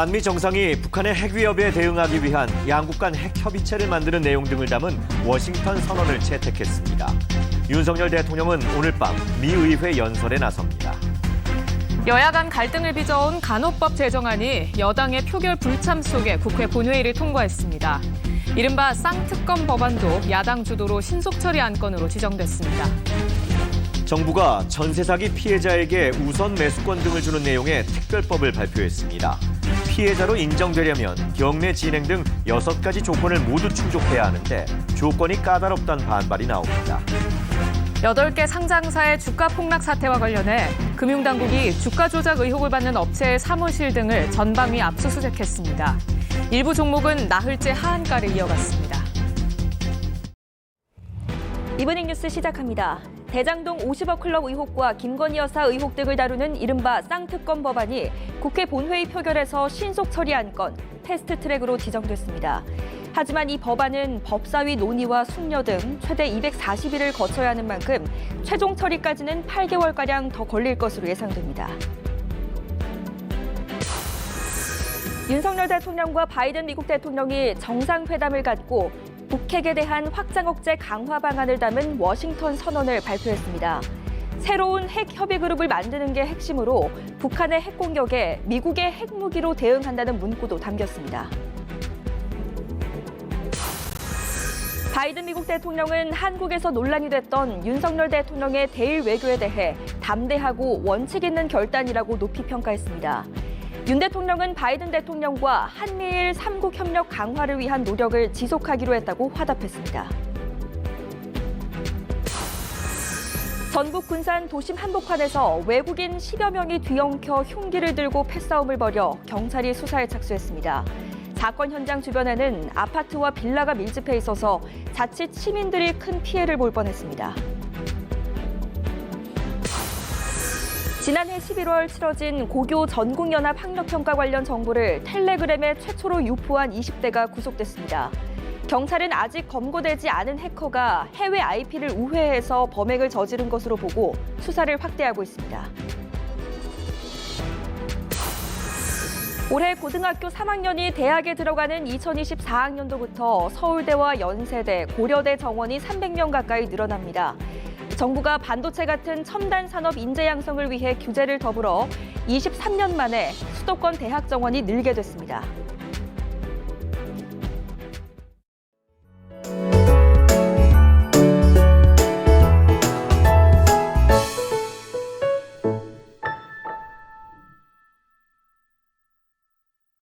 한미 정상이 북한의 핵 위협에 대응하기 위한 양국 간 핵 협의체를 만드는 내용 등을 담은 워싱턴 선언을 채택했습니다. 윤석열 대통령은 오늘 밤 미 의회 연설에 나섭니다. 여야 간 갈등을 빚어온 간호법 제정안이 여당의 표결 불참 속에 국회 본회의를 통과했습니다. 이른바 쌍특검 법안도 야당 주도로 신속 처리 안건으로 지정됐습니다. 정부가 전세 사기 피해자에게 우선 매수권 등을 주는 내용의 특별법을 발표했습니다. 피해자로 인정되려면 경매 진행 등 6가지 조건을 모두 충족해야 하는데 조건이 까다롭다는 반발이 나옵니다. 8개 상장사의 주가 폭락 사태와 관련해 금융당국이 주가 조작 의혹을 받는 업체의 사무실 등을 전방위 압수수색했습니다. 일부 종목은 나흘째 하한가를 이어갔습니다. 이브닝 뉴스 시작합니다. 대장동 50억 클럽 의혹과 김건희 여사 의혹 등을 다루는 이른바 쌍특검 법안이 국회 본회의 표결에서 신속 처리 안건, 패스트트랙으로 지정됐습니다. 하지만 이 법안은 법사위 논의와 숙려 등 최대 240일을 거쳐야 하는 만큼 최종 처리까지는 8개월가량 더 걸릴 것으로 예상됩니다. 윤석열 대통령과 바이든 미국 대통령이 정상회담을 갖고 북핵에 대한 확장 억제 강화 방안을 담은 워싱턴 선언을 발표했습니다. 새로운 핵 협의 그룹을 만드는 게 핵심으로 북한의 핵 공격에 미국의 핵무기로 대응한다는 문구도 담겼습니다. 바이든 미국 대통령은 한국에서 논란이 됐던 윤석열 대통령의 대일 외교에 대해 담대하고 원칙 있는 결단이라고 높이 평가했습니다. 윤 대통령은 바이든 대통령과 한미일 3국 협력 강화를 위한 노력을 지속하기로 했다고 화답했습니다. 전북 군산 도심 한복판에서 외국인 10여 명이 뒤엉켜 흉기를 들고 패싸움을 벌여 경찰이 수사에 착수했습니다. 사건 현장 주변에는 아파트와 빌라가 밀집해 있어서 자칫 시민들이 큰 피해를 볼 뻔했습니다. 지난해 11월 치러진 고교 전국연합 학력평가 관련 정보를 텔레그램에 최초로 유포한 20대가 구속됐습니다. 경찰은 아직 검거되지 않은 해커가 해외 IP를 우회해서 범행을 저지른 것으로 보고 수사를 확대하고 있습니다. 올해 고등학교 3학년이 대학에 들어가는 2024학년도부터 서울대와 연세대, 고려대 정원이 300명 가까이 늘어납니다. 정부가 반도체 같은 첨단 산업 인재 양성을 위해 규제를 더불어 23년 만에 수도권 대학 정원이 늘게 됐습니다.